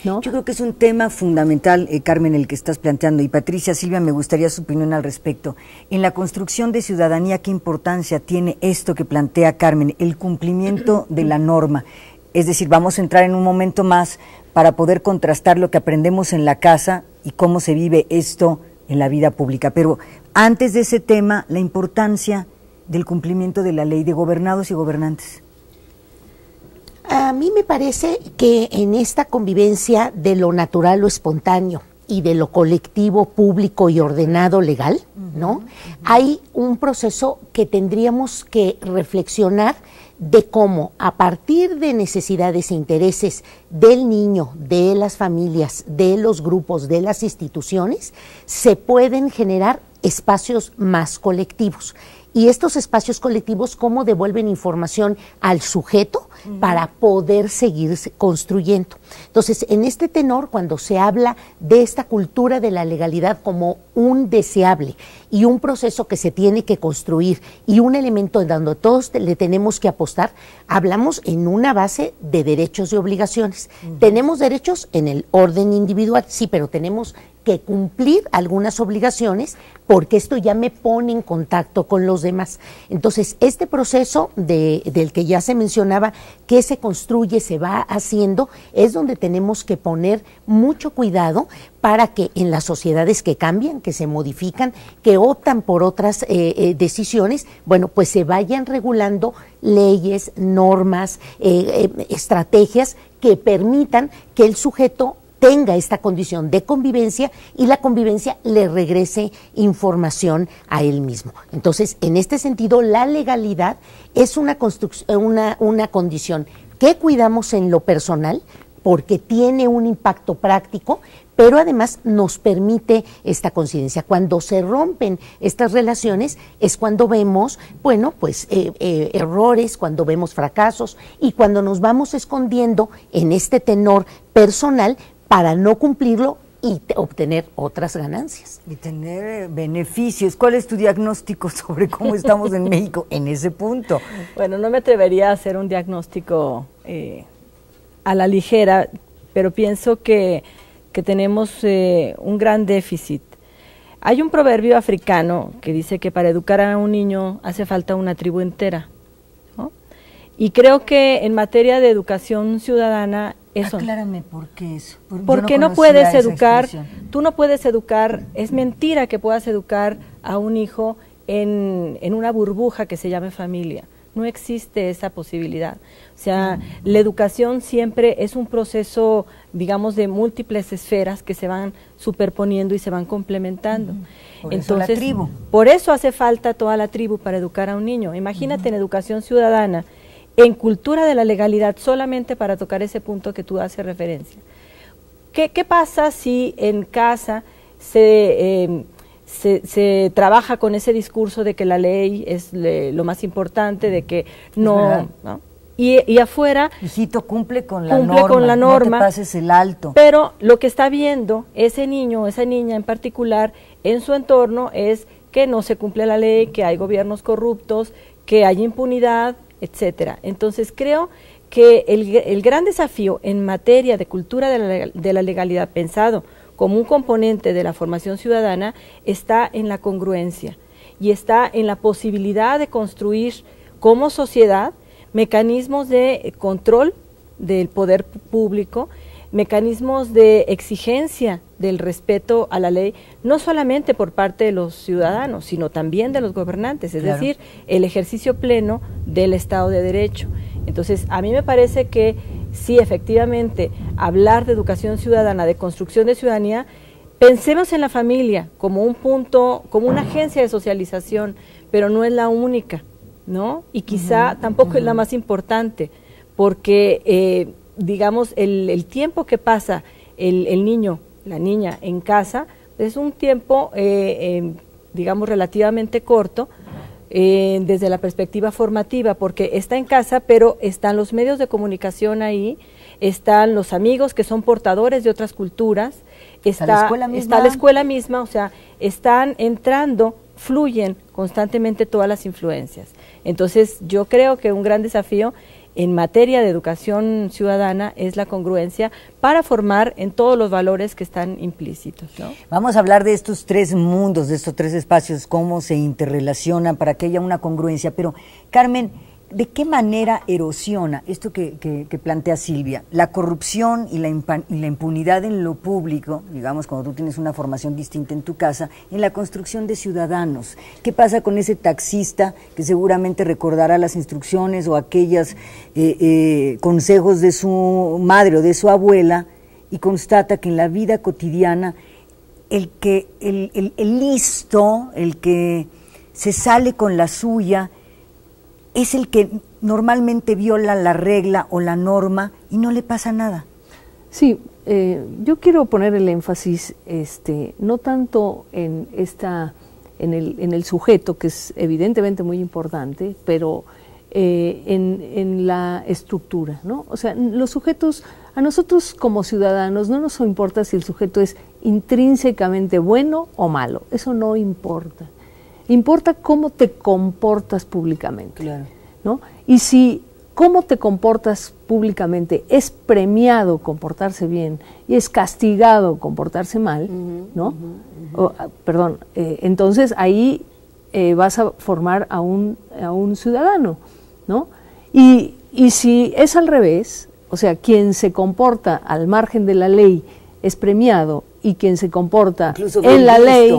¿no? Yo creo que es un tema fundamental, Carmen, el que estás planteando, y Patricia, Silvia, me gustaría su opinión al respecto. En la construcción de ciudadanía, ¿qué importancia tiene esto que plantea Carmen, el cumplimiento de la norma? Es decir, vamos a entrar en un momento más para poder contrastar lo que aprendemos en la casa y cómo se vive esto en la vida pública. Pero antes de ese tema, la importancia del cumplimiento de la ley de gobernados y gobernantes. A mí me parece que en esta convivencia de lo natural, lo espontáneo y de lo colectivo, público y ordenado legal, ¿no? Hay un proceso que tendríamos que reflexionar de cómo, a partir de necesidades e intereses del niño, de las familias, de los grupos, de las instituciones, se pueden generar espacios más colectivos. Y estos espacios colectivos, ¿cómo devuelven información al sujeto para poder seguir construyendo? Entonces, en este tenor, cuando se habla de esta cultura de la legalidad como un deseable y un proceso que se tiene que construir y un elemento en donde todos le tenemos que apostar, hablamos en una base de derechos y obligaciones. Tenemos derechos en el orden individual, sí, pero tenemos que cumplir algunas obligaciones porque esto ya me pone en contacto con los demás. Entonces, este proceso del que ya se mencionaba, que se construye, se va haciendo, es donde tenemos que poner mucho cuidado para que en las sociedades que cambian, que se modifican, que optan por otras decisiones, bueno, pues se vayan regulando leyes, normas, estrategias que permitan que el sujeto tenga esta condición de convivencia y la convivencia le regrese información a él mismo. Entonces, en este sentido, la legalidad es una condición que cuidamos en lo personal porque tiene un impacto práctico, pero además nos permite esta coincidencia. Cuando se rompen estas relaciones es cuando vemos, bueno, pues errores, cuando vemos fracasos y cuando nos vamos escondiendo en este tenor personal para no cumplirlo y obtener otras ganancias. Y tener beneficios. ¿Cuál es tu diagnóstico sobre cómo estamos en México en ese punto? Bueno, no me atrevería a hacer un diagnóstico a la ligera, pero pienso que tenemos un gran déficit. Hay un proverbio africano que dice que para educar a un niño hace falta una tribu entera, ¿no? Y creo que en materia de educación ciudadana eso. Aclárame por qué eso. Porque no puedes educar, tú no puedes educar, es mentira que puedas educar a un hijo en una burbuja que se llame familia. No existe esa posibilidad. O sea, la educación siempre es un proceso, digamos, de múltiples esferas que se van superponiendo y se van complementando. Por eso la tribu. Por eso hace falta toda la tribu para educar a un niño. Imagínate en educación ciudadana, en cultura de la legalidad, solamente para tocar ese punto que tú haces referencia. ¿Qué pasa si en casa se trabaja con ese discurso de que la ley es lo más importante, de que no, ¿no? Y afuera, hijito, cumple con la norma, no te pases el alto. Pero lo que está viendo ese niño, esa niña en particular, en su entorno es que no se cumple la ley, que hay gobiernos corruptos, que hay impunidad, etcétera. Entonces creo que el gran desafío en materia de cultura de la legalidad, pensado como un componente de la formación ciudadana, está en la congruencia y está en la posibilidad de construir como sociedad mecanismos de control del poder público, mecanismos de exigencia del respeto a la ley, no solamente por parte de los ciudadanos, sino también de los gobernantes, es decir, el ejercicio pleno del Estado de Derecho. Entonces, a mí me parece que sí, efectivamente, hablar de educación ciudadana, de construcción de ciudadanía, pensemos en la familia como un punto, como una agencia de socialización, pero no es la única, ¿no? Y quizá tampoco es la más importante, porque digamos, el tiempo que pasa el niño, la niña en casa, es un tiempo, digamos, relativamente corto, desde la perspectiva formativa, porque está en casa, pero están los medios de comunicación ahí, están los amigos que son portadores de otras culturas, está la escuela misma, o sea, están entrando, fluyen constantemente todas las influencias. Entonces, yo creo que un gran desafío en materia de educación ciudadana es la congruencia para formar en todos los valores que están implícitos, ¿no? Vamos a hablar de estos tres mundos, de estos tres espacios, cómo se interrelacionan para que haya una congruencia. Pero, Carmen, ¿de qué manera erosiona esto que plantea Silvia? La corrupción y la impunidad en lo público, digamos, cuando tú tienes una formación distinta en tu casa, en la construcción de ciudadanos. ¿Qué pasa con ese taxista que seguramente recordará las instrucciones o aquellos consejos de su madre o de su abuela y constata que en la vida cotidiana el listo, el que se sale con la suya, es el que normalmente viola la regla o la norma y no le pasa nada? Sí, yo quiero poner el énfasis no tanto en el sujeto, que es evidentemente muy importante, pero en la estructura, ¿no? O sea, los sujetos, a nosotros como ciudadanos no nos importa si el sujeto es intrínsecamente bueno o malo, eso no importa. Importa cómo te comportas públicamente, claro, ¿no? Y si cómo te comportas públicamente es premiado comportarse bien y es castigado comportarse mal, ¿no? Entonces ahí vas a formar a un ciudadano, ¿no? Y si es al revés, o sea, quien se comporta al margen de la ley es premiado y quien se comporta en la ley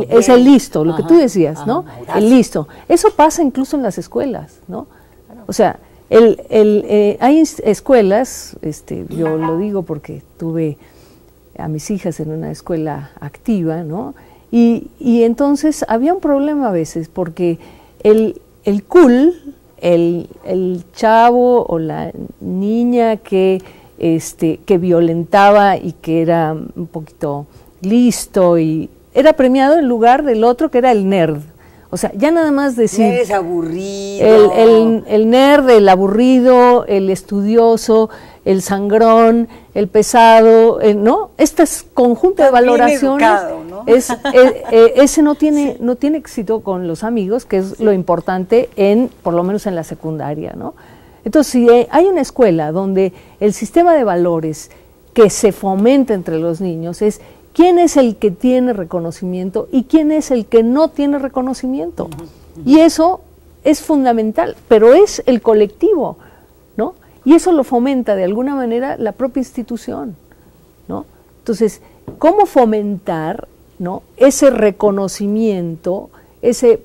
es el listo, lo que tú decías, ¿no? El listo. Eso pasa incluso en las escuelas, ¿no? O sea, hay escuelas, yo lo digo porque tuve a mis hijas en una escuela activa, ¿no? Y entonces había un problema a veces porque el cool, el chavo o la niña que violentaba y que era un poquito listo y era premiado en lugar del otro que era el nerd. O sea, ya nada más decir... Es aburrido. El nerd, el aburrido, el estudioso, el sangrón, el pesado, ¿no? Este conjunto de valoraciones, educado, ¿no? Ese no tiene éxito con los amigos, que es lo importante por lo menos en la secundaria, ¿no? Entonces, si hay una escuela donde el sistema de valores que se fomenta entre los niños es quién es el que tiene reconocimiento y quién es el que no tiene reconocimiento. Y eso es fundamental, pero es el colectivo, ¿no? Y eso lo fomenta de alguna manera la propia institución, ¿no? Entonces, ¿cómo fomentar, ¿no?, ese reconocimiento, ese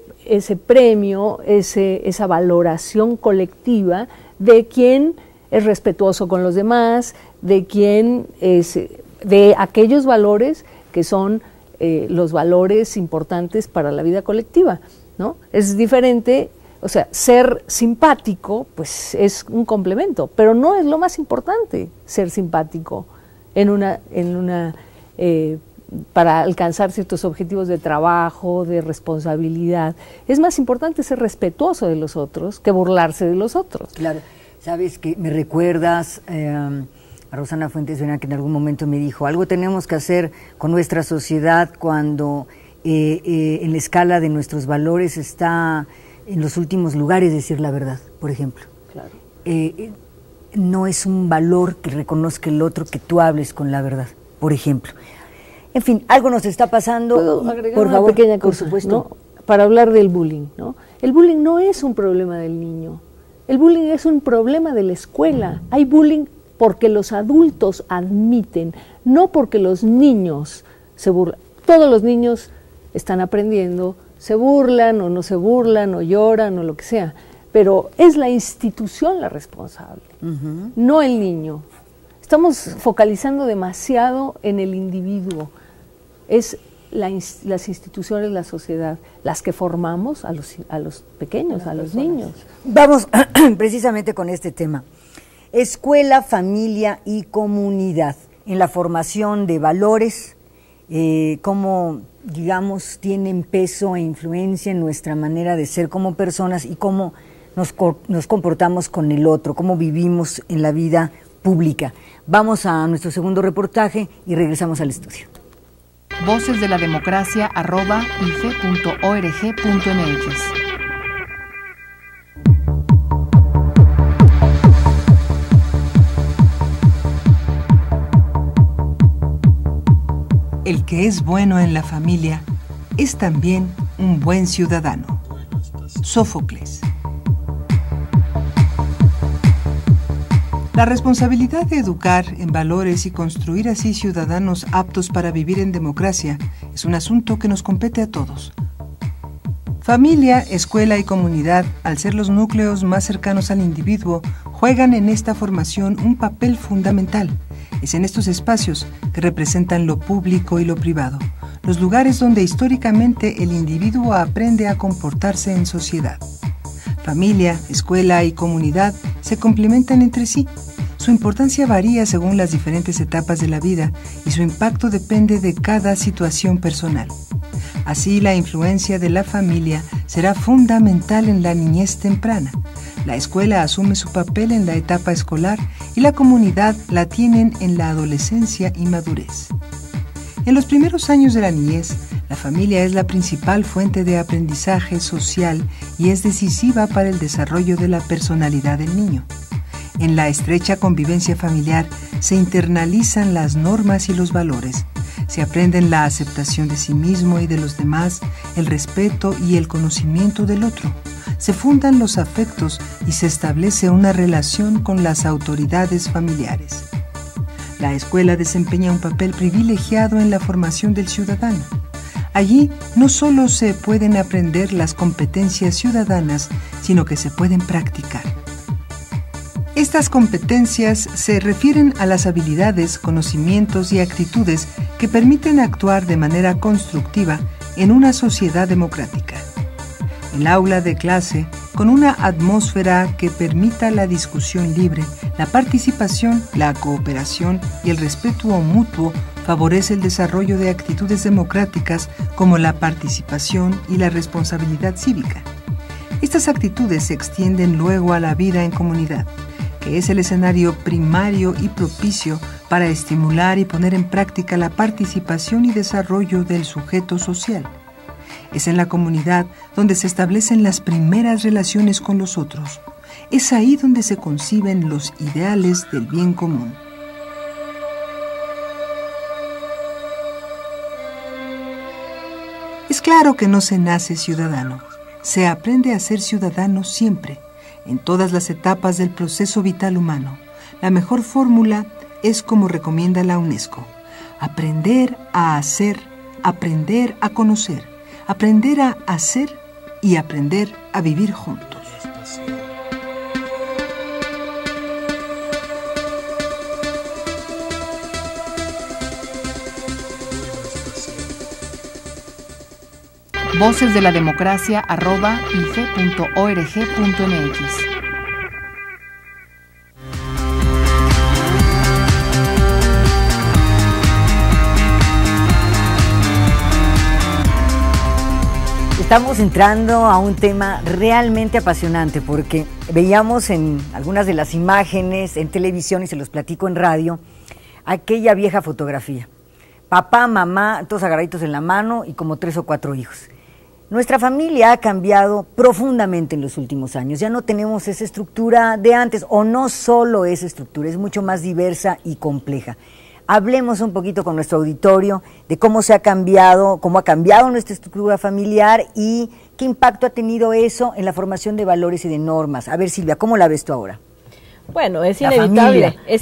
premio, esa valoración colectiva de quien es respetuoso con los demás, de quien de aquellos valores que son los valores importantes para la vida colectiva, ¿no? Es diferente, o sea, ser simpático, pues es un complemento, pero no es lo más importante ser simpático para alcanzar ciertos objetivos de trabajo, de responsabilidad. Es más importante ser respetuoso de los otros que burlarse de los otros. Claro, sabes que me recuerdas a Rosana Fuentes Vera, que en algún momento me dijo, algo tenemos que hacer con nuestra sociedad cuando en la escala de nuestros valores está en los últimos lugares decir la verdad, por ejemplo. Claro. No es un valor que reconozca el otro que tú hables con la verdad, por ejemplo. En fin, algo nos está pasando. ¿Puedo agregar por favor, pequeña cosa, por supuesto, ¿no? Para hablar del bullying, ¿no? El bullying no es un problema del niño. El bullying es un problema de la escuela. Hay bullying porque los adultos admiten, no porque los niños se burlan. Todos los niños están aprendiendo, se burlan o no se burlan o lloran o lo que sea, pero es la institución la responsable, no el niño. Estamos focalizando demasiado en el individuo. Es las instituciones, la sociedad, las que formamos a los pequeños, a los niños. Vamos precisamente con este tema. Escuela, familia y comunidad. En la formación de valores, cómo, digamos, tienen peso e influencia en nuestra manera de ser como personas y cómo nos comportamos con el otro, cómo vivimos en la vida pública. Vamos a nuestro segundo reportaje y regresamos al estudio. vocesdelademocracia@ife.org.mx. El que es bueno en la familia es también un buen ciudadano. Sófocles. La responsabilidad de educar en valores y construir así ciudadanos aptos para vivir en democracia es un asunto que nos compete a todos. Familia, escuela y comunidad, al ser los núcleos más cercanos al individuo, juegan en esta formación un papel fundamental. Es en estos espacios que representan lo público y lo privado, los lugares donde históricamente el individuo aprende a comportarse en sociedad. Familia, escuela y comunidad se complementan entre sí. Su importancia varía según las diferentes etapas de la vida y su impacto depende de cada situación personal. Así, la influencia de la familia será fundamental en la niñez temprana. La escuela asume su papel en la etapa escolar y la comunidad la tienen en la adolescencia y madurez. En los primeros años de la niñez, la familia es la principal fuente de aprendizaje social y es decisiva para el desarrollo de la personalidad del niño. En la estrecha convivencia familiar se internalizan las normas y los valores. Se aprenden la aceptación de sí mismo y de los demás, el respeto y el conocimiento del otro. Se fundan los afectos y se establece una relación con las autoridades familiares. La escuela desempeña un papel privilegiado en la formación del ciudadano. Allí no solo se pueden aprender las competencias ciudadanas, sino que se pueden practicar. Estas competencias se refieren a las habilidades, conocimientos y actitudes que permiten actuar de manera constructiva en una sociedad democrática. El aula de clase, con una atmósfera que permita la discusión libre, la participación, la cooperación y el respeto mutuo, favorece el desarrollo de actitudes democráticas como la participación y la responsabilidad cívica. Estas actitudes se extienden luego a la vida en comunidad, que es el escenario primario y propicio para estimular y poner en práctica la participación y desarrollo del sujeto social. Es en la comunidad donde se establecen las primeras relaciones con los otros. Es ahí donde se conciben los ideales del bien común. Es claro que no se nace ciudadano. Se aprende a ser ciudadano siempre, en todas las etapas del proceso vital humano. La mejor fórmula es como recomienda la UNESCO: aprender a hacer, aprender a conocer, aprender a hacer y aprender a vivir juntos. vocesdelademocracia@ige.org.mx. Estamos entrando a un tema realmente apasionante porque veíamos en algunas de las imágenes en televisión y se los platico en radio, aquella vieja fotografía. Papá, mamá, todos agarraditos en la mano y como 3 o 4 hijos. Nuestra familia ha cambiado profundamente en los últimos años. Ya no tenemos esa estructura de antes, o no solo esa estructura, es mucho más diversa y compleja. Hablemos un poquito con nuestro auditorio de cómo ha cambiado nuestra estructura familiar y qué impacto ha tenido eso en la formación de valores y de normas. A ver, Silvia, ¿cómo la ves tú ahora? Bueno, es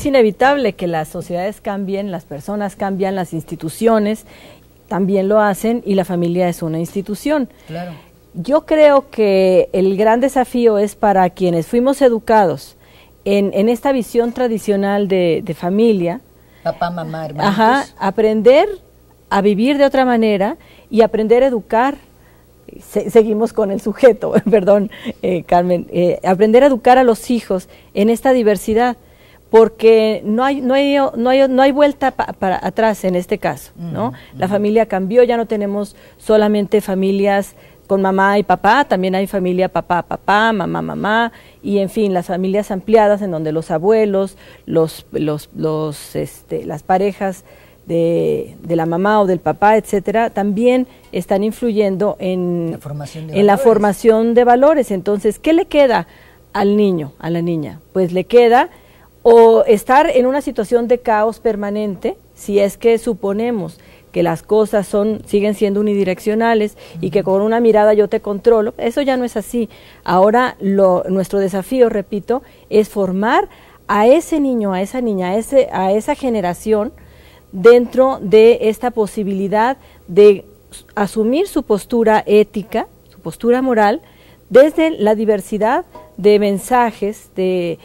inevitable que las sociedades cambien, las personas cambian, las instituciones también lo hacen y la familia es una institución. Claro. Yo creo que el gran desafío es para quienes fuimos educados en esta visión tradicional de familia. Papá, mamá, hermanos. Aprender a vivir de otra manera y aprender a educar. Seguimos con el sujeto, perdón, Carmen. Aprender a educar a los hijos en esta diversidad, porque no hay vuelta para atrás en este caso, ¿no? La familia cambió, ya no tenemos solamente familias con mamá y papá, también hay familia papá, mamá, mamá, y en fin, las familias ampliadas en donde los abuelos, las parejas de la mamá o del papá, etcétera, también están influyendo en la formación de valores. Entonces, ¿qué le queda al niño, a la niña? Pues le queda o estar en una situación de caos permanente, si es que suponemos que las cosas siguen siendo unidireccionales y que con una mirada yo te controlo. Eso ya no es así. Ahora nuestro desafío, repito, es formar a ese niño, a esa niña, a esa generación dentro de esta posibilidad de asumir su postura ética, su postura moral, desde la diversidad de mensajes, de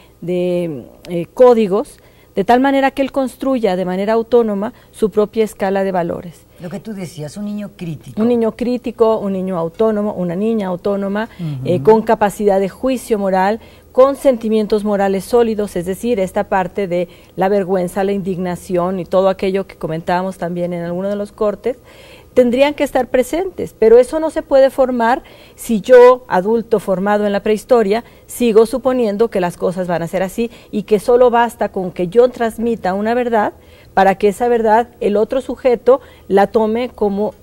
códigos, de tal manera que él construya de manera autónoma su propia escala de valores. Lo que tú decías, un niño crítico. Un niño crítico, un niño autónomo, una niña autónoma, con capacidad de juicio moral, con sentimientos morales sólidos, es decir, esta parte de la vergüenza, la indignación y todo aquello que comentábamos también en alguno de los cortes, tendrían que estar presentes, pero eso no se puede formar si yo, adulto formado en la prehistoria, sigo suponiendo que las cosas van a ser así y que solo basta con que yo transmita una verdad para que esa verdad el otro sujeto la tome como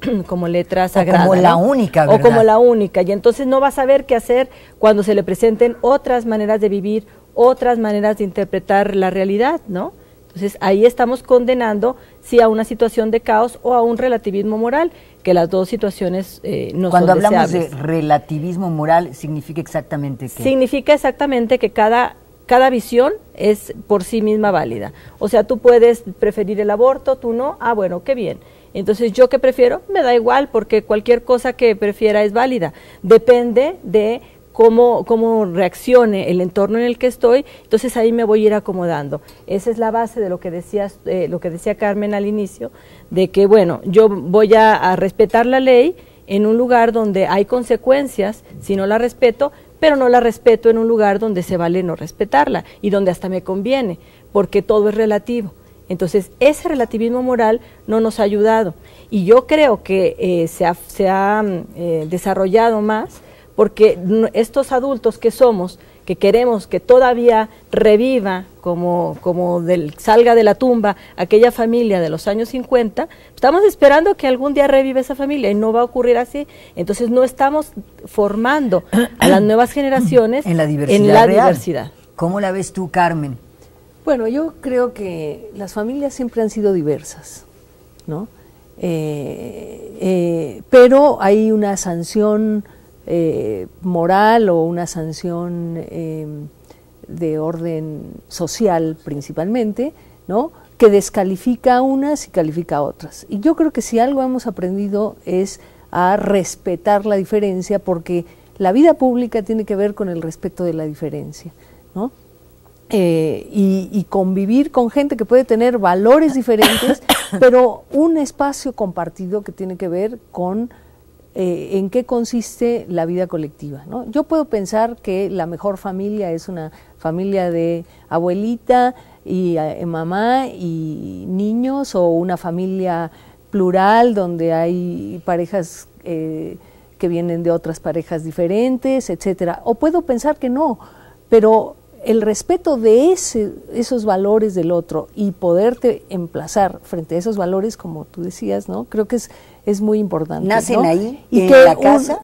letra sagrada. O como la única verdad. O como la única, y entonces no va a saber qué hacer cuando se le presenten otras maneras de vivir, otras maneras de interpretar la realidad, ¿no? Entonces ahí estamos condenando sí a una situación de caos o a un relativismo moral, que las dos situaciones no Cuando son hablamos deseables. de relativismo moral, significa exactamente qué. Significa exactamente que cada visión es por sí misma válida. O sea, tú puedes preferir el aborto, tú no, bueno, qué bien. Entonces, ¿yo qué prefiero? Me da igual, porque cualquier cosa que prefiera es válida. Depende de cómo reaccione el entorno en el que estoy, entonces ahí me voy a ir acomodando. Esa es la base de lo que decía Carmen al inicio, de que, bueno, yo voy a respetar la ley en un lugar donde hay consecuencias si no la respeto, pero no la respeto en un lugar donde se vale no respetarla y donde hasta me conviene, porque todo es relativo. Entonces, ese relativismo moral no nos ha ayudado. Y yo creo que se ha desarrollado más porque estos adultos que somos, que queremos que todavía reviva, salga de la tumba aquella familia de los años 50, estamos esperando que algún día reviva esa familia y no va a ocurrir así. Entonces no estamos formando a las nuevas generaciones en la diversidad. Diversidad. ¿Cómo la ves tú, Carmen? Bueno, yo creo que las familias siempre han sido diversas, ¿no? Pero hay una sanción moral o una sanción de orden social principalmente, ¿no?, que descalifica a unas y califica a otras. Y yo creo que si algo hemos aprendido es a respetar la diferencia, porque la vida pública tiene que ver con el respeto de la diferencia, ¿no? Y convivir con gente que puede tener valores diferentes, pero un espacio compartido que tiene que ver con en qué consiste la vida colectiva, ¿no? Yo puedo pensar que la mejor familia es una familia de abuelita y mamá y niños, o una familia plural donde hay parejas que vienen de otras parejas diferentes, etcétera. O puedo pensar que no, pero el respeto de esos valores del otro y poderte emplazar frente a esos valores, como tú decías, ¿no? Creo que es muy importante. ¿Nacen, ¿no?, ahí, y en que la casa?